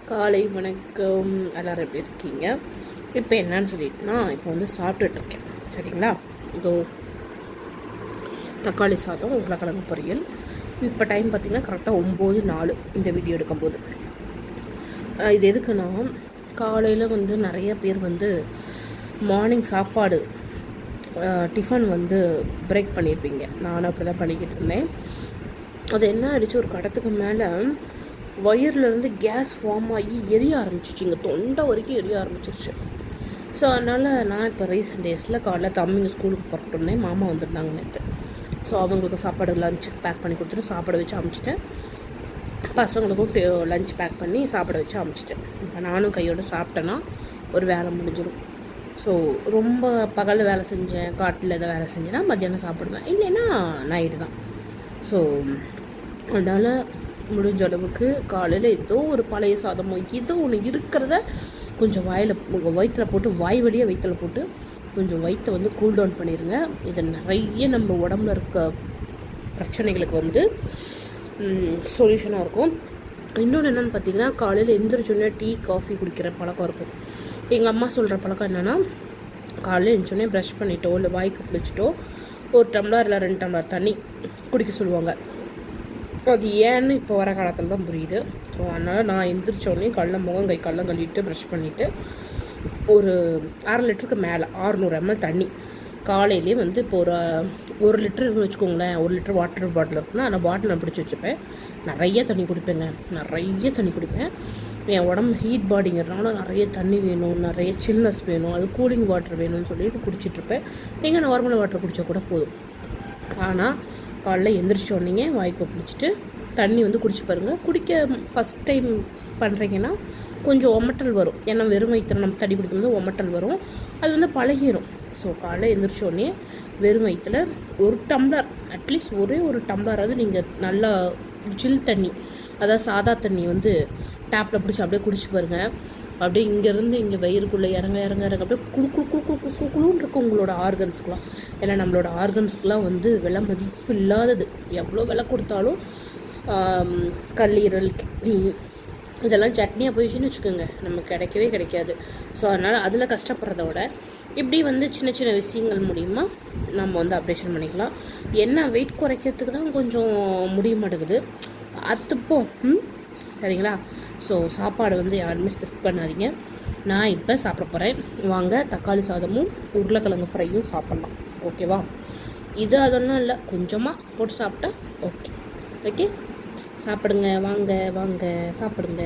காலை வணக்கம். எல்லோரும் எப்படி இருக்கீங்க? இப்போ என்னன்னு சொல்லிட்டுனா, இப்போ வந்து சாப்பிட்டுட்ருக்கேன். சரிங்களா? இதோ தக்காளி சாதம், உருளைக்கிழங்கு பொரியல். இப்போ டைம் பார்த்திங்கன்னா கரெக்டாக 9:04 இந்த வீடியோ எடுக்கும்போது. இது எதுக்குன்னா, காலையில் வந்து நிறைய பேர் வந்து மார்னிங் சாப்பாடு டிஃபன் வந்து பிரேக் பண்ணியிருப்பீங்க. நானும் அப்படி தான் பண்ணிக்கிட்டு இருந்தேன். அது என்ன ஆயிடுச்சு, ஒரு கடத்துக்கு மேலே வயிறுலேருந்து கேஸ் ஃபார்ம் ஆகி எரிய ஆரம்பிச்சிச்சிங்க. தொண்டை வரைக்கும் எரிய ஆரம்பிச்சிருச்சு. ஸோ அதனால் நான் இப்போ ரீசெண்ட் டேஸில் காலைல தம்பிங்க ஸ்கூலுக்கு புறப்பட்டுருந்தேன். மாமா வந்திருந்தாங்க நேற்று. ஸோ அவங்களுக்கு சாப்பாடு லஞ்சுக்கு பேக் பண்ணி கொடுத்துட்டு சாப்பாடு வச்சு அனுப்பிச்சிட்டேன். பசங்களுக்கும் லஞ்ச் பேக் பண்ணி சாப்பாடு வச்சு அனுப்பிச்சிட்டேன். இப்போ நானும் கையோடு சாப்பிட்டேன்னா ஒரு வேலை முடிஞ்சிடும். ஸோ ரொம்ப பகலில் வேலை செஞ்சேன், காட்டில் எதாவது வேலை செஞ்சேன்னா மத்தியானம் சாப்பிடுவேன், இல்லைன்னா நைட்டு தான். ஸோ அதனால் முடிஞ்ச அளவுக்கு காலையில் ஏதோ ஒரு பழைய சாதமோ ஏதோ ஒன்று இருக்கிறத கொஞ்சம் வயிற்றில் போட்டு வாய் வழியாக வயிற்றில் போட்டு கொஞ்சம் வயிற்றை வந்து கூல் டவுன் பண்ணிடுங்க. இது நிறைய நம்ம உடம்புல இருக்க பிரச்சனைகளுக்கு வந்து சொல்யூஷனாக இருக்கும். இன்னொன்று என்னென்னு பார்த்தீங்கன்னா, காலையில் எந்திரிச்சோடனே டீ காஃபி குடிக்கிற பழக்கம் இருக்கும். எங்கள் அம்மா சொல்கிற பழக்கம் என்னென்னா, காலையில் எழுந்திரிச்சோடனே ப்ரஷ் பண்ணிட்டோ இல்லை வாய்க்கு பிடிச்சிட்டோ ஒரு டம்ளர் இல்லை 2 டம்ளர் தண்ணி குடிக்க சொல்லுவாங்க. அது ஏன்னு இப்போ வர காலத்தில் தான் புரியுது. ஸோ அதனால் நான் எந்திரிச்சோடனே முகம் கை கல்லம் கழுவிட்டு ப்ரஷ் பண்ணிவிட்டு ஒரு 1/2 லிட்டருக்கு மேலே 600 ml தண்ணி காலையிலேயே வந்து இப்போ ஒரு லிட்டர் இருக்குன்னு வச்சுக்கோங்களேன். 1 லிட்டர் வாட்டர் பாட்டில் இருக்குன்னா அந்த பாட்டில் நான் பிடிச்சி வச்சுப்பேன். நிறைய தண்ணி குடிப்பேன். என் உடம்பு ஹீட் பாடிங்கிறதுனால நிறைய தண்ணி வேணும், நிறைய சில்னஸ் வேணும், அது கூலிங் வாட்டர் வேணும்னு சொல்லிட்டு குடிச்சிட்ருப்பேன். நீங்கள் நார்மல் வாட்டர் குடித்தா கூட போதும். ஆனால் காலைல எந்திரிச்சோடனே வாய்க்கு பிடிச்சிட்டு தண்ணி வந்து குடிச்சு பாருங்கள். குடிக்க ஃபஸ்ட் டைம் பண்ணுறீங்கன்னா கொஞ்சம் ஒமட்டல் வரும். ஏன்னா வெறும் வயிற்றில் நம்ம தண்ணி குடிக்கும்போது ஒமட்டல் வரும். அது வந்து பழகிடும். ஸோ காலைல எந்திரிச்சோடனே வெறும் வயிற்றில் 1 டம்ளர், அட்லீஸ்ட் ஒரு டம்ளராவது நீங்கள் நல்லா ஜில் தண்ணி, அதாவது சாதா தண்ணி வந்து டேப்பில் பிடிச்சி அப்படியே குடிச்சு பாருங்கள். அப்படியே இங்கேருந்து இங்கே வயிறுக்குள்ளே இறங்க அப்படியே குழுன்னு இருக்கும் உங்களோட ஆர்கன்ஸ்க்கெலாம். ஏன்னா நம்மளோட ஆர்கன்ஸ்க்கெலாம் வந்து விலை மதிப்பு இல்லாதது. எவ்வளோ விலை கொடுத்தாலும் கல்லீரல், கிட்னி இதெல்லாம் சட்னியாக போயிடுச்சுன்னு வச்சுக்கோங்க, நமக்கு கிடைக்காது. ஸோ அதனால் அதில் கஷ்டப்படுறத விட இப்படி வந்து சின்ன சின்ன விஷயங்கள் மூலிமா நம்ம வந்து அப்டேஷன் பண்ணிக்கலாம். என்ன வெயிட் குறைக்கிறதுக்கு தான் கொஞ்சம் முடிய மாட்டேங்குது. அத்துப்போம். சரிங்களா? ஸோ சாப்பாடு வந்து யாருமே ஸ்கிப் பண்ணாதீங்க. நான் இப்போ சாப்பிட போகிறேன். வாங்க, தக்காளி சாதமும் உருளைக்கிழங்கு ஃப்ரையும் சாப்பிட்லாம். ஓகேவா? இது அதெல்லாம் இல்லை, கொஞ்சமாக போட்டு சாப்பிட்டா ஓகே. சாப்பிடுங்க. வாங்க சாப்பிடுங்க.